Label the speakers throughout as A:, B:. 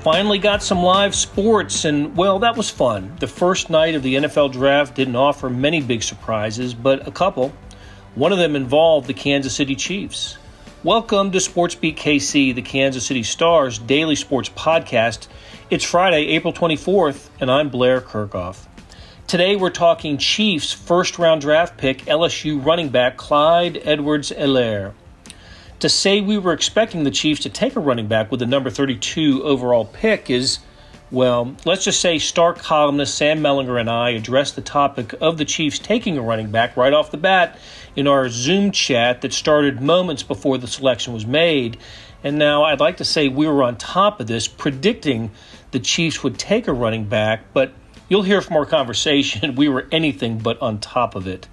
A: Finally got some live sports, and, well, that was fun. The first night of the NFL Draft didn't offer many big surprises, but a couple. One of them involved the Kansas City Chiefs. Welcome to SportsBeat KC, the Kansas City Star's daily sports podcast. It's Friday, April 24th, and I'm Blair Kerkhoff. Today we're talking Chiefs first-round draft pick LSU running back Clyde Edwards-Helaire. To say we were expecting the Chiefs to take a running back with the number 32 overall pick is, well, let's just say star columnist Sam Mellinger and I addressed the topic of the Chiefs taking a running back right off the bat in our Zoom chat that started moments before the selection was made. And now I'd like to say we were on top of this, predicting the Chiefs would take a running back, but you'll hear from our conversation we were anything but on top of it.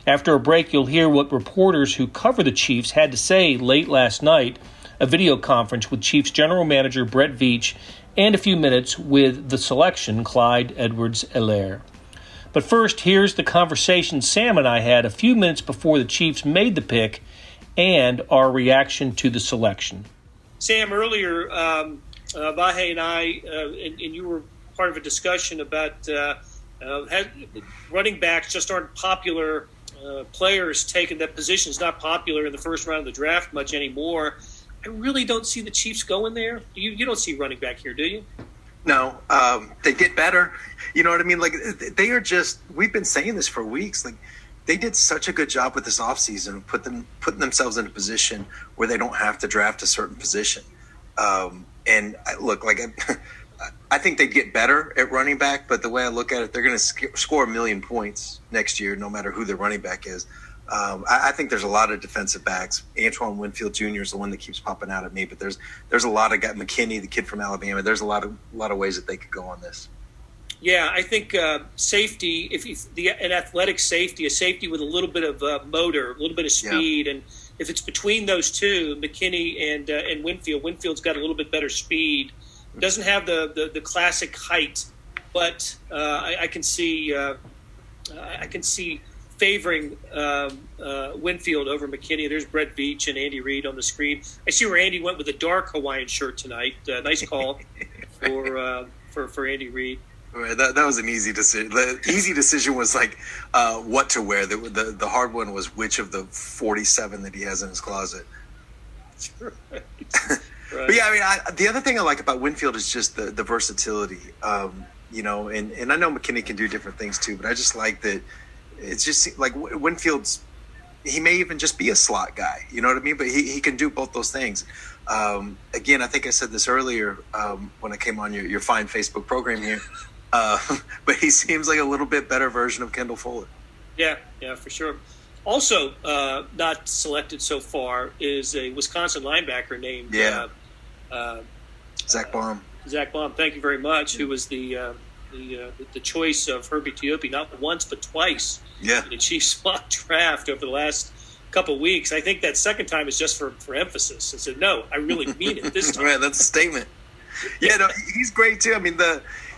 A: After a break, you'll hear what reporters who cover the Chiefs had to say late last night, a video conference with Chiefs general manager Brett Veach, and a few minutes with the selection, Clyde Edwards-Helaire. But first, here's the conversation Sam and I had a few minutes before the Chiefs made the pick and our reaction to the selection. Sam, earlier, Vahe and I, and you were part of a discussion about running backs just aren't popular players taking that position. Is not popular in the first round of the draft much anymore. I really don't see the Chiefs going there. You don't see running back here, do you?
B: No, they get better. You know what I mean? Like, they are just, we've been saying this for weeks. Like, they did such a good job with this offseason, putting themselves in a position where they don't have to draft a certain position. And I think they'd get better at running back, but the way I look at it, they're going to score 1 million points next year, no matter who their running back is. I think there's a lot of defensive backs. Antoine Winfield Jr. is the one that keeps popping out at me, but there's a lot of guys. McKinney, the kid from Alabama. There's a lot of ways that they could go on this.
A: Yeah, I think safety, an athletic safety, a safety with a little bit of motor, a little bit of speed, and if it's between those two, McKinney and Winfield, Winfield's got a little bit better speed. Doesn't have the classic height, but I can see favoring Winfield over McKinney. There's Brett Veach and Andy Reid on the screen. I see where Andy went with a dark Hawaiian shirt tonight. Nice call for Andy Reid.
B: Right, that was an easy decision. The easy decision was like what to wear. The hard one was which of the 47 that he has in his closet.
A: Right.
B: But yeah, I mean, the other thing I like about Winfield is just the versatility. And I know McKinney can do different things too, but I just like that. It's just like Winfield's. He may even just be a slot guy. You know what I mean? But he can do both those things. Again, I think I said this earlier when I came on your fine Facebook program here. But he seems like a little bit better version of Kendall Fuller. Yeah, for sure. Also, not selected so far is a Wisconsin linebacker named Zach Baum.
A: Zach Baum, thank you very much. Who was the choice of Herbie Teope not once but twice in the Chiefs mock draft over the last couple of weeks. I think that second time is just for emphasis. I said, no, I really mean it this time.
B: Right, that's a statement. Yeah, no, he's great too. I mean,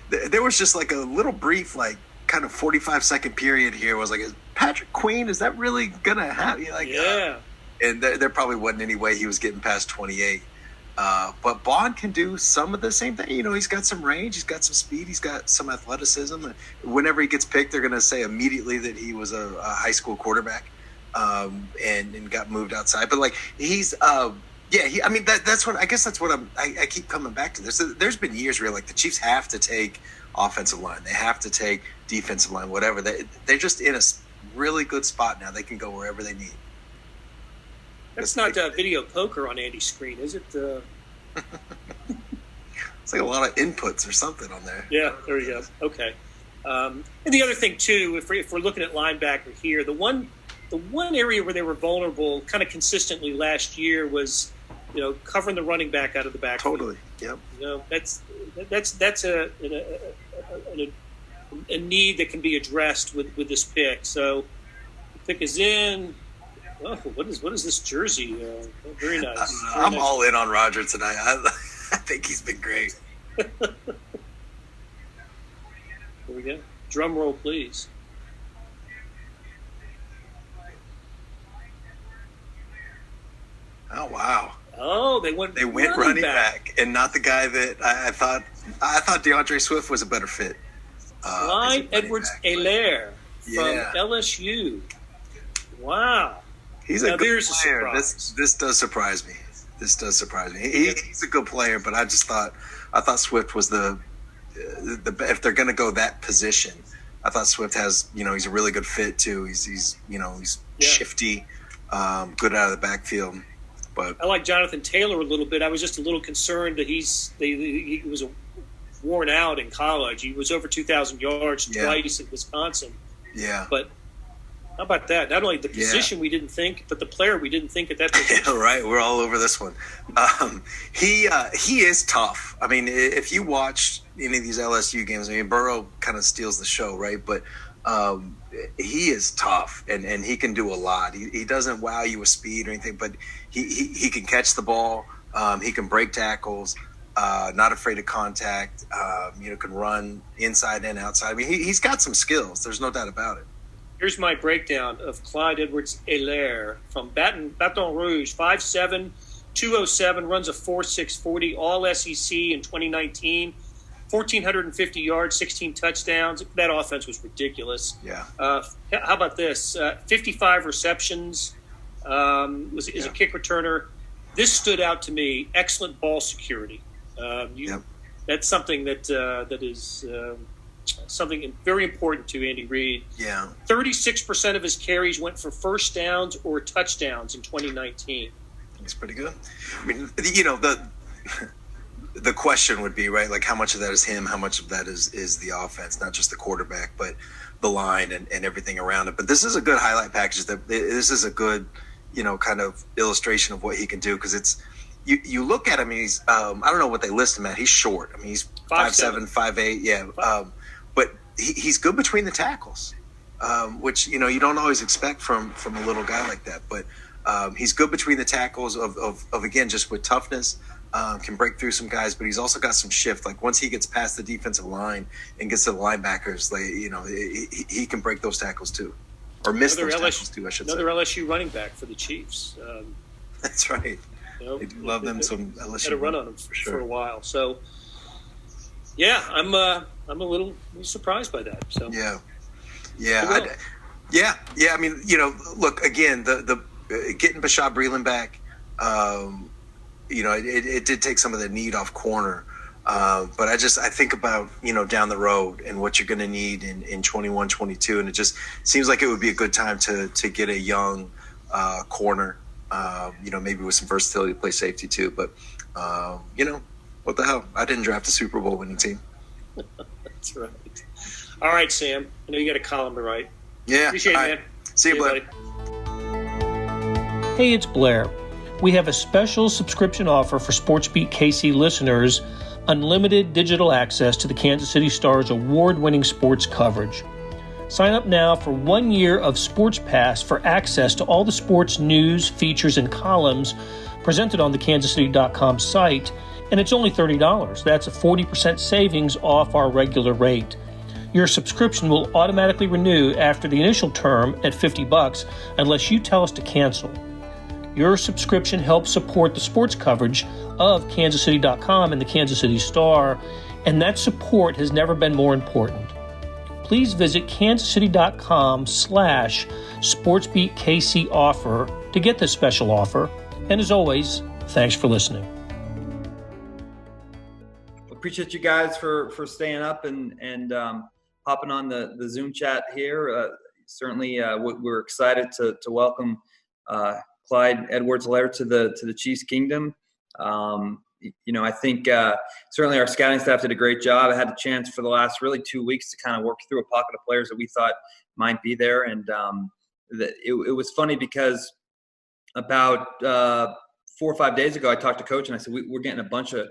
B: there was just like a little brief, like kind of 45-second period here. Was like, is Patrick Queen, is that really gonna happen? And there probably wasn't any way he was getting past 28. But Bond can do some of the same thing. You know, he's got some range, he's got some speed, he's got some athleticism. Whenever he gets picked, they're going to say immediately that he was a high school quarterback and got moved outside. But like he's, that's what I guess that's what I keep coming back to. There's been years where like the Chiefs have to take offensive line, they have to take defensive line, whatever. They're just in a really good spot now. They can go wherever they need.
A: That's not video poker on Andy's screen, is it?
B: It's like a lot of inputs or something on there.
A: Yeah, there you go. Okay. And the other thing, too, if we're looking at linebacker here, the one area where they were vulnerable kind of consistently last year was, covering the running back out of the backfield.
B: Totally, yep.
A: That's a need that can be addressed with this pick. So the pick is in. Oh, what is this jersey? Very nice.
B: I'm all in on Roger tonight. I think he's been great.
A: Here we go. Drum roll, please.
B: Oh, wow.
A: Oh, they went running back.
B: and not the guy that I thought. I thought DeAndre Swift was a better fit.
A: Clyde Edwards-Helaire from LSU. Wow.
B: He's a good player. This does surprise me. He's a good player, but I thought Swift was the if they're going to go that position, I thought Swift has, he's a really good fit too. He's shifty, good out of the backfield. But
A: I like Jonathan Taylor a little bit. I was just a little concerned that he was worn out in college. He was over 2,000 yards twice in Wisconsin.
B: Yeah.
A: But how about that? Not only the position we didn't think, but the player we didn't think at that position.
B: Right. We're all over this one. He is tough. I mean, if you watch any of these LSU games, Burrow kind of steals the show, right? But he is tough, and he can do a lot. He doesn't wow you with speed or anything, but he can catch the ball. He can break tackles. Not afraid of contact. Can run inside and outside. I mean, he's got some skills. There's no doubt about it.
A: Here's my breakdown of Clyde Edwards-Helaire from Baton Rouge, 5'7", 207, runs a 4.6 40, all SEC in 2019, 1,450 yards, 16 touchdowns. That offense was ridiculous.
B: Yeah.
A: How about this? 55 receptions, is a kick returner. This stood out to me. Excellent ball security. That's something that is something very important to Andy Reid.
B: Yeah.
A: 36% of his carries went for first downs or touchdowns in 2019.
B: That's pretty good. I mean, the question would be, right, like how much of that is him, how much of that is the offense, not just the quarterback, but the line and everything around it. But this is a good highlight package. This is a good, kind of illustration of what he can do, because it's you look at him, he's I don't know what they list him at. He's short. I mean, he's 5'7", 5'8", yeah. But he's good between the tackles, which you don't always expect from a little guy like that. But he's good between the tackles of again, just with toughness, can break through some guys. But he's also got some shift. Like once he gets past the defensive line and gets to the linebackers, he can break those tackles too, or miss those tackles too. I should say.
A: Another LSU running back for the Chiefs.
B: That's right. They do love them some LSU.
A: Had a run on them for a while. So yeah, I'm a little surprised by that. So
B: yeah. I mean, look again, the getting Bashaud Breeland back, it did take some of the need off corner, but I think about down the road and what you're going to need in 21, 22, and it just seems like it would be a good time to get a young corner, maybe with some versatility to play safety too. But what the hell? I didn't draft a Super Bowl winning team.
A: That's right. All right, Sam. I know you got a column to write.
B: Yeah.
A: Appreciate it, man.
B: See you, Blair.
A: Hey, it's Blair. We have a special subscription offer for SportsBeat KC listeners, unlimited digital access to the Kansas City Star's award-winning sports coverage. Sign up now for 1 year of Sports Pass for access to all the sports news, features, and columns presented on the kansascity.com site, and it's only $30. That's a 40% savings off our regular rate. Your subscription will automatically renew after the initial term at $50 unless you tell us to cancel. Your subscription helps support the sports coverage of kansascity.com and the Kansas City Star, and that support has never been more important. Please visit kansascity.com/SportsBeatKC offer to get this special offer. And as always, thanks for listening.
C: Appreciate you guys for staying up and hopping on the Zoom chat here. Certainly, we're excited to welcome Clyde Edwards-Helaire to the Chiefs Kingdom. I think certainly our scouting staff did a great job. I had the chance for the last really 2 weeks to kind of work through a pocket of players that we thought might be there, and it was funny because about 4 or 5 days ago, I talked to Coach and I said we're getting a bunch of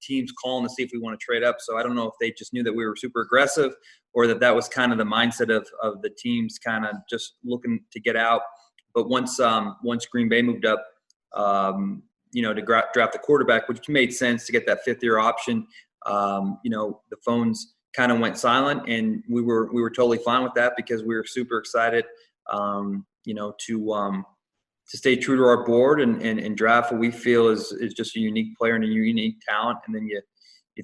C: teams calling to see if we want to trade up. So I don't know if they just knew that we were super aggressive, or that was kind of the mindset of the teams kind of just looking to get out. But once Green Bay moved up, to draft the quarterback, which made sense to get that fifth-year option, the phones kind of went silent, and we were totally fine with that because we were super excited, stay true to our board and draft what we feel is just a unique player and a unique talent. And then you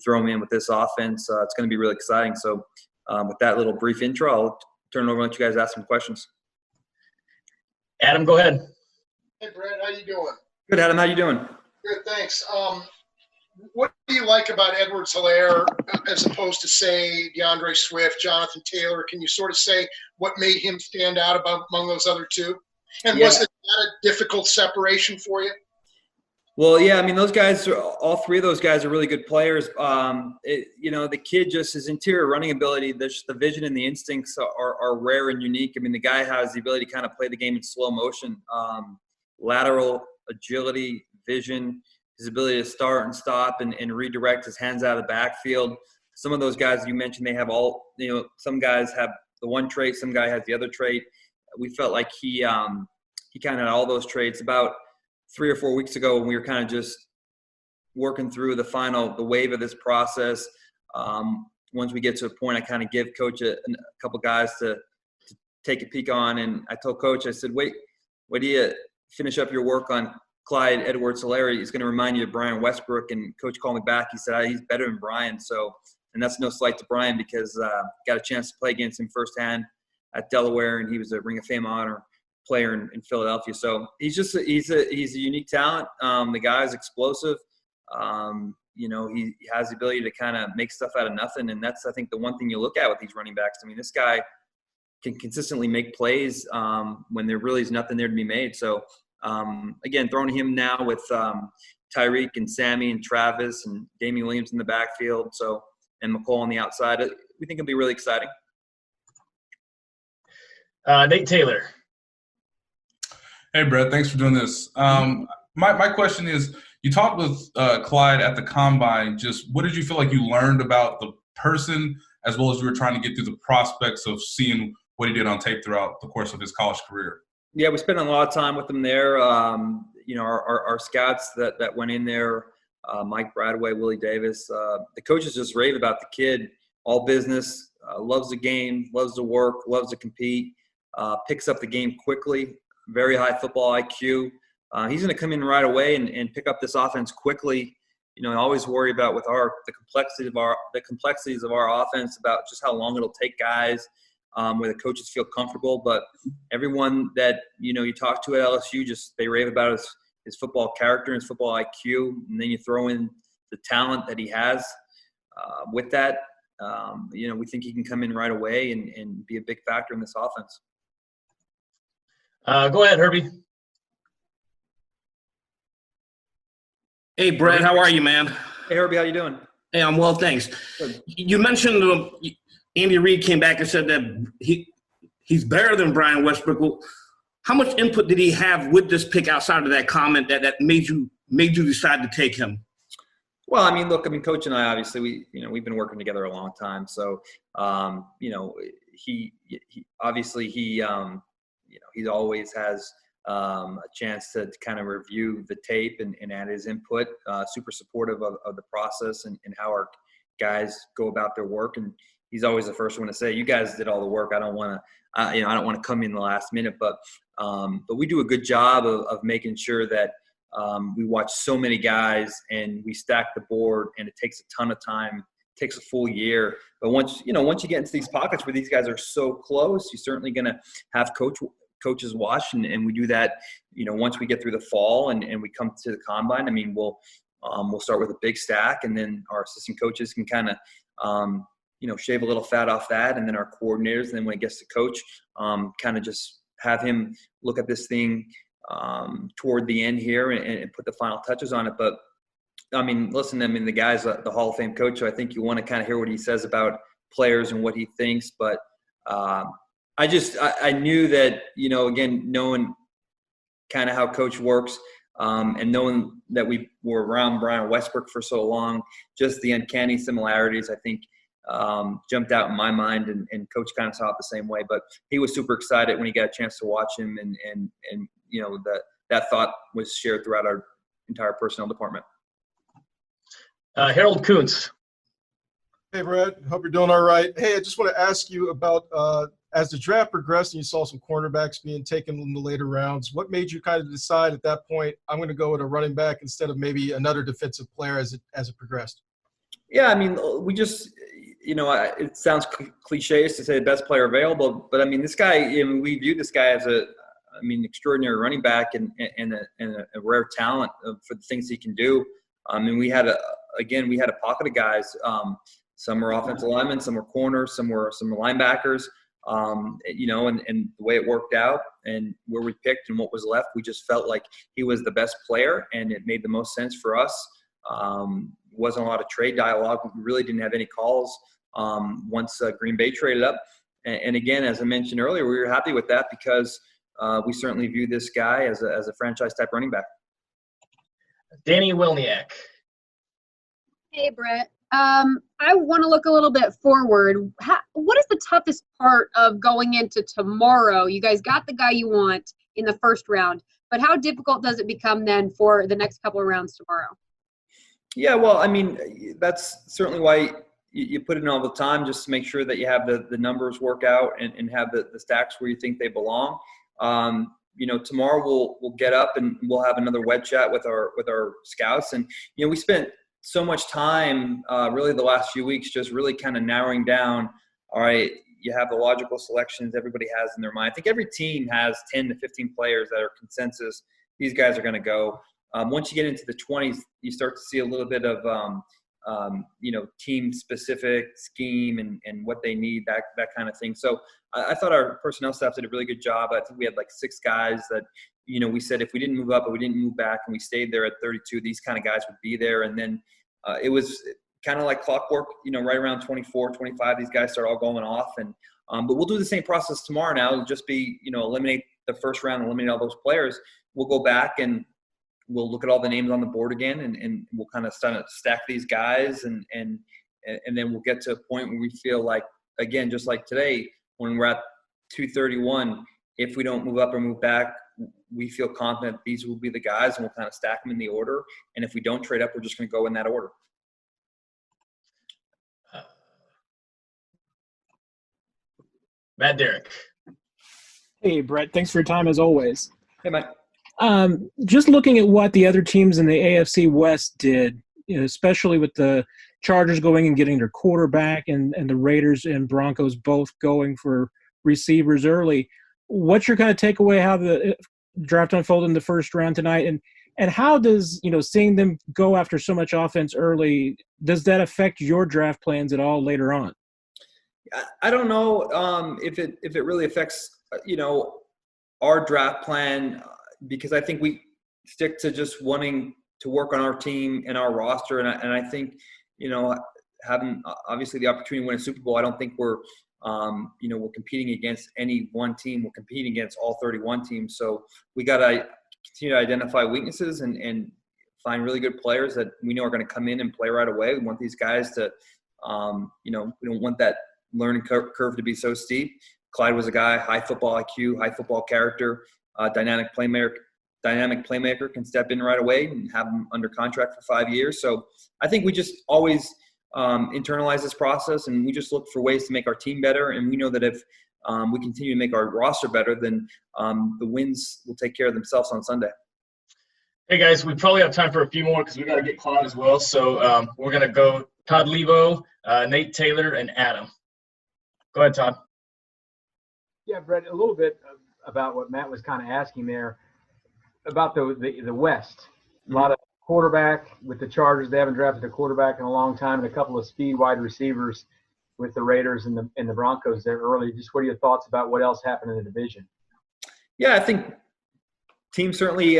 C: throw him in with this offense. It's going to be really exciting. So with that little brief intro, I'll turn it over and let you guys ask some questions.
A: Adam, go ahead.
D: Hey, Brett, how you doing?
C: Good, Adam. How you doing?
D: Good, thanks. What do you like about Edwards-Helaire as opposed to, say, DeAndre Swift, Jonathan Taylor? Can you sort of say what made him stand out among those other two? And was it not a difficult separation for you?
C: Well, yeah, I mean, those guys, all three of those guys are really good players. The kid, just his interior running ability, the vision and the instincts are rare and unique. I mean, the guy has the ability to kind of play the game in slow motion, lateral agility, vision, his ability to start and stop and redirect his hands out of the backfield. Some of those guys you mentioned, they have all, some guys have the one trait, some guy has the other trait. We felt like he kind of had all those traits. About 3 or 4 weeks ago, when we were kind of just working through the wave of this process, once we get to a point, I kind of give Coach a couple guys to take a peek on. And I told Coach, I said, wait do you finish up your work on Clyde Edwards-Helaire? He's going to remind you of Brian Westbrook. And Coach called me back. He said, he's better than Brian. So, and that's no slight to Brian, because got a chance to play against him firsthand at Delaware, and he was a Ring of Fame honor player in Philadelphia. So he's a unique talent. The guy is explosive. He has the ability to kind of make stuff out of nothing. And that's, I think, the one thing you look at with these running backs. I mean, this guy can consistently make plays when there really is nothing there to be made. So again, throwing him now with Tyreek and Sammy and Travis and Damian Williams in the backfield, and McCall on the outside, we think it'll be really exciting.
A: Nate Taylor.
E: Hey, Brett, thanks for doing this. My question is, you talked with Clyde at the Combine. Just what did you feel like you learned about the person, as well as you were trying to get through the prospects of seeing what he did on tape throughout the course of his college career?
C: Yeah, we spent a lot of time with him there. Our scouts that went in there, Mike Bradway, Willie Davis, the coaches just rave about the kid. All business, loves the game, loves to work, loves to compete, picks up the game quickly, very high football IQ. He's going to come in right away and pick up this offense quickly. I always worry about with the complexities of our offense, about just how long it'll take guys, where the coaches feel comfortable. But everyone that you talk to at LSU, they rave about his football character and his football IQ, and then you throw in the talent that he has with that. We think he can come in right away and be a big factor in this offense.
A: Go ahead, Herbie.
F: Hey, Brett, how are you, man?
C: Hey, Herbie, how you doing?
F: Hey, I'm well, thanks.
C: Good.
F: You mentioned Andy Reid came back and said that he's better than Brian Westbrook. Well, how much input did he have with this pick outside of that comment that made you decide to take him?
C: Well, I mean, look, Coach and I, obviously, we've been working together a long time. So, he obviously he always has a chance to kind of review the tape and add his input. Super supportive of the process and how our guys go about their work. And he's always the first one to say, "You guys did all the work. I don't want to, I don't want to come in the last minute." But we do a good job of making sure that we watch so many guys and we stack the board, and it takes a ton of time. It takes a full year. But once you get into these pockets where these guys are so close, you're certainly going to have coaches watch, and we do that, once we get through the fall and we come to the Combine. I mean, we'll start with a big stack, and then our assistant coaches can kind of, shave a little fat off that, and then our coordinators, and then when it gets to coach, kind of just have him look at this thing toward the end here and put the final touches on it. But I mean, listen, the guy's the Hall of Fame coach, so I think you want to kind of hear what he says about players and what he thinks. But I knew that, again, knowing kind of how Coach works, and knowing that we were around Brian Westbrook for so long, just the uncanny similarities, I think, jumped out in my mind, and Coach kind of saw it the same way. But he was super excited when he got a chance to watch him, and that thought was shared throughout our entire personnel department.
A: Harold Kuntz.
G: Hey, Brett. Hope you're doing all right. Hey, I just want to ask you about as the draft progressed and you saw some cornerbacks being taken in the later rounds, what made you kind of decide at that point, I'm going to go with a running back instead of maybe another defensive player as it progressed?
C: Yeah, I mean, we just, it sounds cliche to say the best player available, but I mean, this guy, we view this guy as extraordinary running back and a rare talent for the things he can do. And we had a pocket of guys. Some were offensive linemen, some were corners, some were linebackers. And the way it worked out and where we picked and what was left, we just felt like he was the best player, and it made the most sense for us. Wasn't a lot of trade dialogue. We really didn't have any calls once Green Bay traded up. And again, as I mentioned earlier, we were happy with that because we certainly view this guy as a franchise type running back.
H: Danny Wilniak.
I: Hey, Brett. I want to look a little bit forward. What is the toughest part of going into tomorrow? You guys got the guy you want in the first round, but how difficult does it become then for the next couple of rounds tomorrow?
C: Yeah, well, I mean, that's certainly why you put in all the time, just to make sure that you have the numbers work out and have the stacks where you think they belong. Tomorrow we'll get up and we'll have another web chat with our scouts. And, we spent so much time really the last few weeks just really kind of narrowing down, all right, you have the logical selections everybody has in their mind. I think every team has 10 to 15 players that are consensus. These guys are going to go. Once you get into the 20s, you start to see a little bit of, team-specific scheme and what they need, that kind of thing. So I thought our personnel staff did a really good job. I think we had like 6 guys that, we said if we didn't move up or we didn't move back and we stayed there at 32, these kind of guys would be there. And then it was kind of like clockwork, right around 24, 25, these guys start all going off. And but we'll do the same process tomorrow now. It'll just be, eliminate the first round, eliminate all those players. We'll go back and we'll look at all the names on the board again, and we'll kind of start to stack these guys, and then we'll get to a point where we feel like, again, just like today, when we're at 231, if we don't move up or move back, we feel confident these will be the guys, and we'll kind of stack them in the order. And if we don't trade up, we're just going to go in that order.
H: Matt Derrick.
J: Hey, Brett. Thanks for your time as always.
C: Hey, Mike.
J: Just looking at what the other teams in the AFC West did, especially with the Chargers going and getting their quarterback and the Raiders and Broncos both going for receivers early. What's your kind of takeaway how the draft unfolded in the first round tonight? And how does, seeing them go after so much offense early, does that affect your draft plans at all later on?
C: I don't know if it really affects, our draft plan, because I think we stick to just wanting to work on our team and our roster. And I think, having obviously the opportunity to win a Super Bowl, I don't think we're competing against any one team. We're competing against all 31 teams. So we got to continue to identify weaknesses and find really good players that we know are going to come in and play right away. We want these guys to, we don't want that learning curve to be so steep. Clyde was a guy, high football IQ, high football character, dynamic playmaker, can step in right away and have him under contract for 5 years. So I think we just always internalize this process, and we just look for ways to make our team better. And we know that if we continue to make our roster better, then the wins will take care of themselves on Sunday.
H: Hey, guys, we probably have time for a few more because we got to get Claude as well. So we're going to go Todd Levo, Nate Taylor, and Adam. Go ahead, Todd.
K: Yeah, Brett, a little bit about what Matt was kind of asking there about the West. A lot of quarterback with the Chargers. They haven't drafted a quarterback in a long time, and a couple of speed wide receivers with the Raiders and the Broncos there early. Just what are your thoughts about what else happened in the division?
C: Yeah, I think teams certainly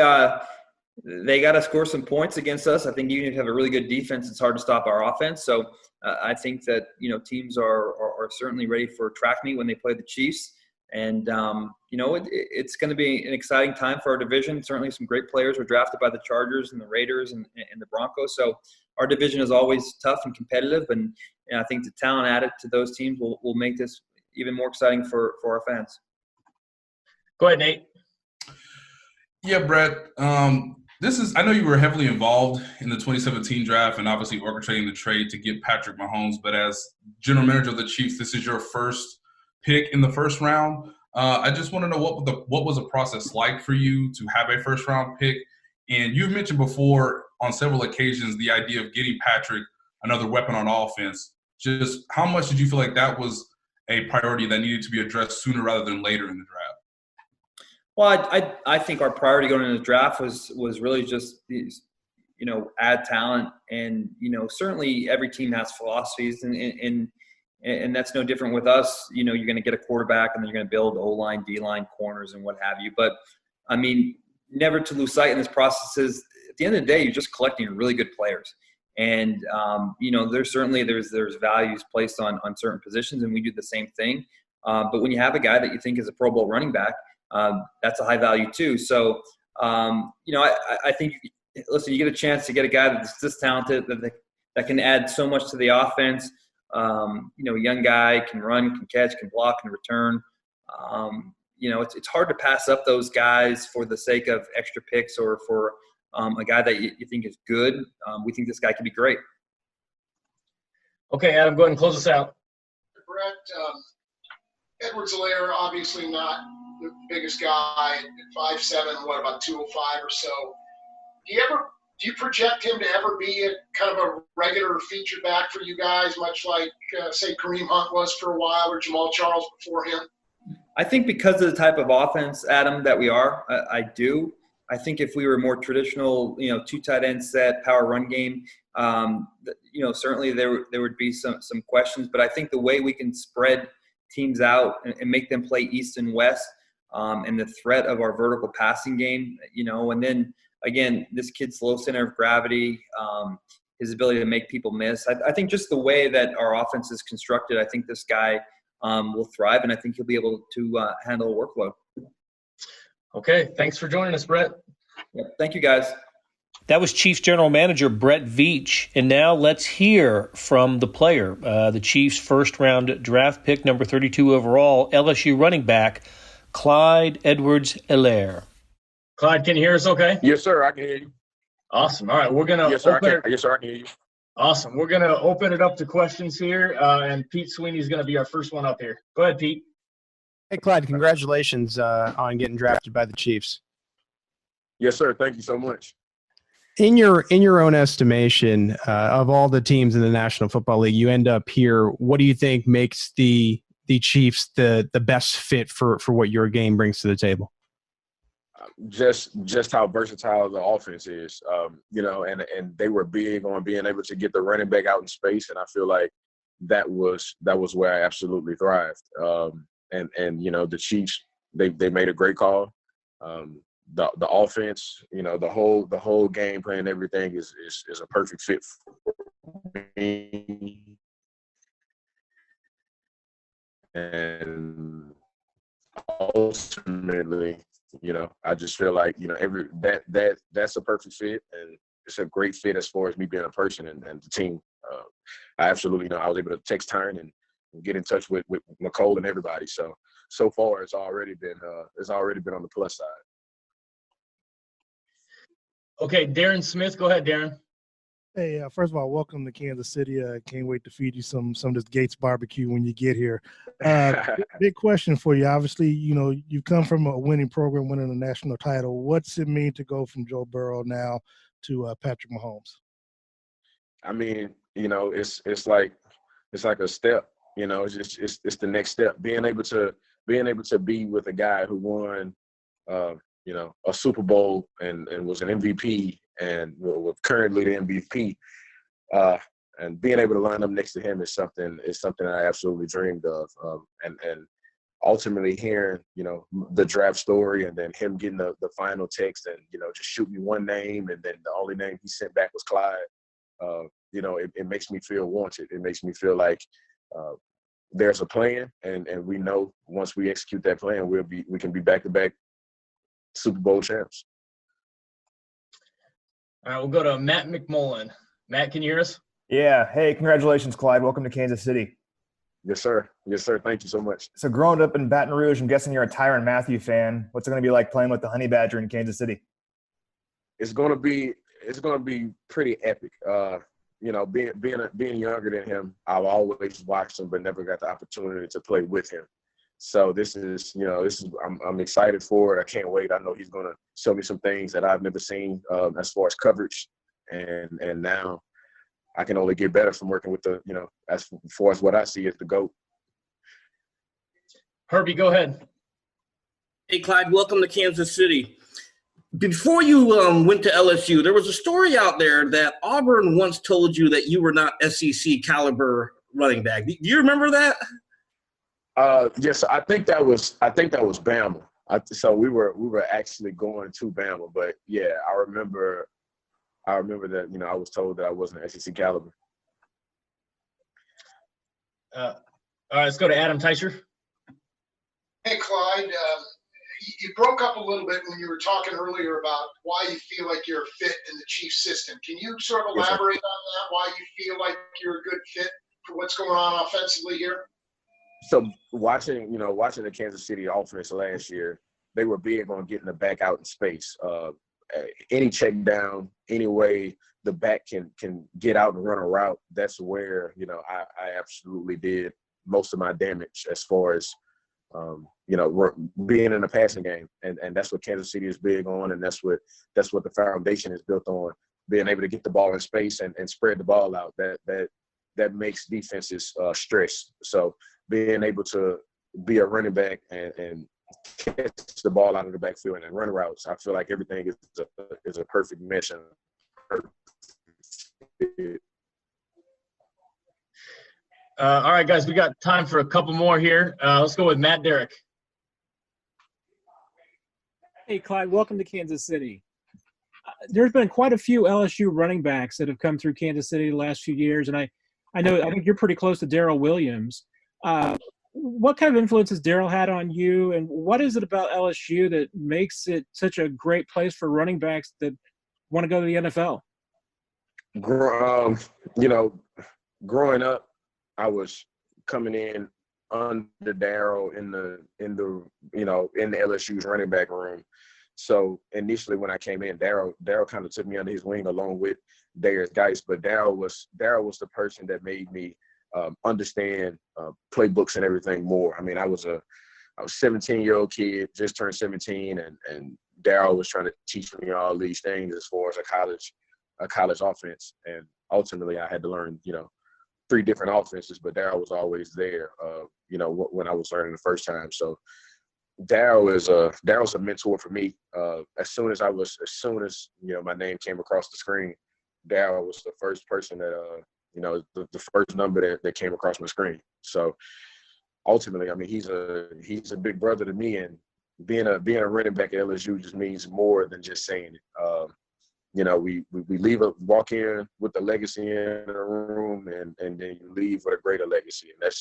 C: they got to score some points against us. I think even if you have a really good defense, it's hard to stop our offense. So I think that teams are certainly ready for track meet when they play the Chiefs. And, it's going to be an exciting time for our division. Certainly some great players were drafted by the Chargers and the Raiders and the Broncos. So our division is always tough and competitive. And I think the talent added to those teams will make this even more exciting for our fans.
H: Go ahead, Nate.
E: Yeah, Brett. I know you were heavily involved in the 2017 draft and obviously orchestrating the trade to get Patrick Mahomes, but as general manager of the Chiefs, this is your first pick in the first round. I just want to know what was the process like for you to have a first round pick? And you've mentioned before on several occasions the idea of getting Patrick another weapon on offense. Just how much did you feel like that was a priority that needed to be addressed sooner rather than later in the draft?
C: Well, I think our priority going into the draft was really just these, add talent, and certainly every team has philosophies, and that's no different with us. You're going to get a quarterback, and then you're going to build O-line, D-line, corners, and what have you. But I mean, never to lose sight in this process is at the end of the day, you're just collecting really good players, and there's values placed on certain positions, and we do the same thing. But when you have a guy that you think is a Pro Bowl running back, that's a high value too. So, I think, listen, you get a chance to get a guy that's this talented, that can add so much to the offense. Young guy, can run, can catch, can block, can return. It's hard to pass up those guys for the sake of extra picks or for a guy that you think is good. We think this guy could be great.
H: Okay, Adam, go ahead and close us out.
D: Brett, Edwards-Helaire, obviously not the biggest guy at 5'7", about 205 or so. Do you project him to ever be a kind of a regular feature back for you guys, much like, say, Kareem Hunt was for a while or Jamal Charles before him?
C: I think because of the type of offense, Adam, that we are, I do. I think if we were more traditional, two tight end set, power run game, certainly there would be some questions. But I think the way we can spread teams out and make them play east and west, and the threat of our vertical passing game, and then again, this kid's low center of gravity, his ability to make people miss. I think just the way that our offense is constructed, I think this guy will thrive, and I think he'll be able to handle a workload.
H: Okay, thanks for joining us, Brett.
C: Yeah, thank you, guys.
A: That was Chiefs General Manager Brett Veach. And now let's hear from the player, the Chiefs' first-round draft pick, number 32 overall, LSU running back, Clyde Edwards-Helaire.
H: Clyde, can you hear us okay?
L: Yes, sir. I can hear you.
H: Awesome. All right, we're going to
L: Yes, sir, I can hear you.
H: Awesome. We're going to open it up to questions here, and Pete Sweeney is going to be our first one up here. Go ahead, Pete.
M: Hey, Clyde, congratulations on getting drafted by the Chiefs.
L: Yes, sir. Thank you so much.
M: In your own estimation, of all the teams in the National Football League, you end up here. What do you think makes the Chiefs the best fit for what your game brings to the table?
L: Just how versatile the offense is, and they were big on being able to get the running back out in space, and I feel like that was where I absolutely thrived. And the Chiefs, they made a great call. The offense, the whole game plan, everything is a perfect fit for me. And ultimately, I just feel like, that's a perfect fit, and it's a great fit as far as me being a person and the team. I absolutely, I was able to text Tyron and get in touch with Nicole and everybody. So far it's already been on the plus side.
H: Okay, Darren Smith, go ahead, Darren.
N: Hey, first of all, welcome to Kansas City. Can't wait to feed you some of this Gates barbecue when you get here. Big question for you. Obviously, you've come from a winning program, winning a national title. What's it mean to go from Joe Burrow now to Patrick Mahomes?
L: I mean, it's like a step. It's the next step. Being able to be with a guy who won, a Super Bowl and was an MVP and was currently the MVP, and being able to line up next to him is something I absolutely dreamed of. And ultimately hearing, the draft story and then him getting the final text and, just shoot me one name and then the only name he sent back was Clyde. It makes me feel wanted. It makes me feel like there's a plan, and we know once we execute that plan, we can be back-to-back Super Bowl champs.
H: All right, we'll go to Matt McMullen. Matt, can you hear us?
O: Yeah. Hey, congratulations, Clyde. Welcome to Kansas City.
L: Yes, sir. Yes, sir. Thank you so much.
O: So growing up in Baton Rouge, I'm guessing you're a Tyrann Mathieu fan. What's it going to be like playing with the Honey Badger in Kansas City?
L: it's gonna be pretty epic. You know, being younger than him, I've always watched him, but never got the opportunity to play with him. So I'm excited for it. I can't wait. I know he's gonna show me some things that I've never seen as far as coverage, and now I can only get better from working with as far as what I see as the GOAT.
H: Herbie, go ahead.
F: Hey, Clyde, welcome to Kansas City. Before you went to LSU, there was a story out there that Auburn once told you that you were not SEC caliber running back. Do you remember that?
L: Yes, I think that was Bama. So we were actually going to Bama, but yeah, I remember that I was told that I wasn't SEC caliber.
H: All right, let's go to Adam Teicher.
D: Hey, Clyde. You broke up a little bit when you were talking earlier about why you feel like you're a fit in the Chiefs system. Can you sort of elaborate on that? Why you feel like you're a good fit for what's going on offensively here?
L: So watching the Kansas City offense last year, they were big on getting the back out in space. Any check down, any way the back can get out and run a route, that's where I absolutely did most of my damage as far as being in the passing game, and that's what Kansas City is big on, and that's what the foundation is built on, being able to get the ball in space and spread the ball out. That makes defenses stress. So being able to be a running back and catch the ball out of the backfield and run routes, I feel like everything is a perfect mesh.
H: All right, guys, we got time for a couple more here. Let's go with Matt Derrick.
J: Hey, Clyde, welcome to Kansas City. There's been quite a few LSU running backs that have come through Kansas City the last few years, and I think you're pretty close to Darrell Williams. What kind of influence has Darrell had on you, and what is it about LSU that makes it such a great place for running backs that want to go to the NFL?
L: Growing up, I was coming in under Darrell in the LSU's running back room. So initially when I came in, Darrell kind of took me under his wing along with Darius Geis, but Darrell was the person that made me understand playbooks and everything more. I mean, I was a 17-year-old kid, just turned 17, and Darrell was trying to teach me all these things as far as a college offense. And ultimately I had to learn, 3 different offenses, but Darrell was always there, when I was learning the first time. So Darrell's a mentor for me. As soon as my name came across the screen, Darrell was the first person that, the first number that came across my screen. So ultimately, I mean, he's a big brother to me, and being a running back at LSU just means more than just saying it. We walk in with the legacy in the room, and then you leave with a greater legacy, and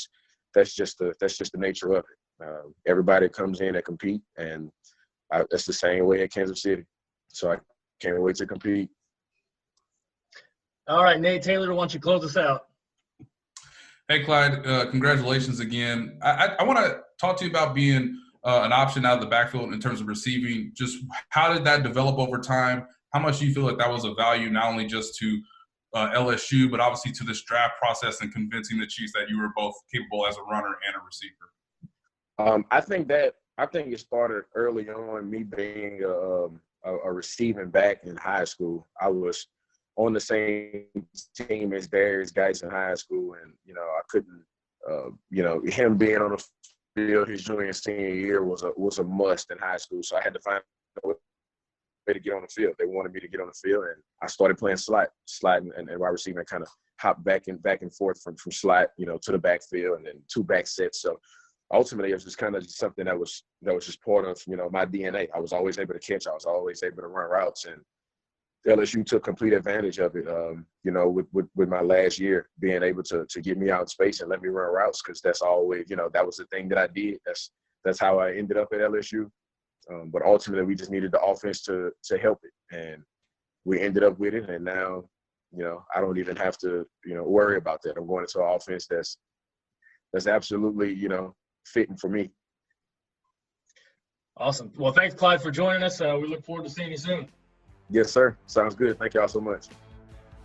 L: that's just the nature of it. Everybody comes in and compete, and that's the same way at Kansas City. So I can't wait to compete.
H: All right, Nate Taylor, why don't you close us out?
E: Hey, Clyde, congratulations again. I want to talk to you about being an option out of the backfield in terms of receiving. Just how did that develop over time? How much do you feel like that was a value not only just to LSU, but obviously to this draft process and convincing the Chiefs that you were both capable as a runner and a receiver?
L: I think it started early on, me being a receiving back in high school. I was on the same team as Darius Geis in high school, and I couldn't, him being on the field his junior and senior year was a must in high school. So I had to find a way to get on the field. They wanted me to get on the field, and I started playing slot and wide receiver, and kind of hop back and forth from slot, to the backfield, and then 2 back sets. So ultimately, it was just kind of something that was just part of my DNA. I was always able to catch. I was always able to run routes, and LSU took complete advantage of it. With my last year, being able to get me out in space and let me run routes, because that's always that was the thing that I did. That's how I ended up at LSU. But ultimately, we just needed the offense to help it, and we ended up with it. And now, I don't even have to worry about that. I'm going into an offense that's absolutely fitting for me.
H: Awesome. Well, thanks, Clyde, for joining us. We look forward to seeing you soon.
L: Yes, sir. Sounds good. Thank y'all so much.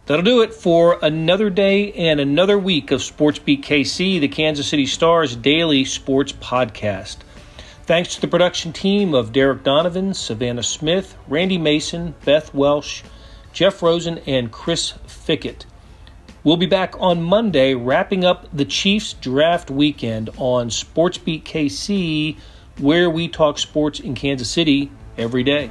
A: That'll do it for another day and another week of SportsBeat KC, the Kansas City Star's daily sports podcast. Thanks to the production team of Derek Donovan, Savannah Smith, Randy Mason, Beth Welsh, Jeff Rosen, and Chris Fickett. We'll be back on Monday wrapping up the Chiefs draft weekend on SportsBeat KC, where we talk sports in Kansas City every day.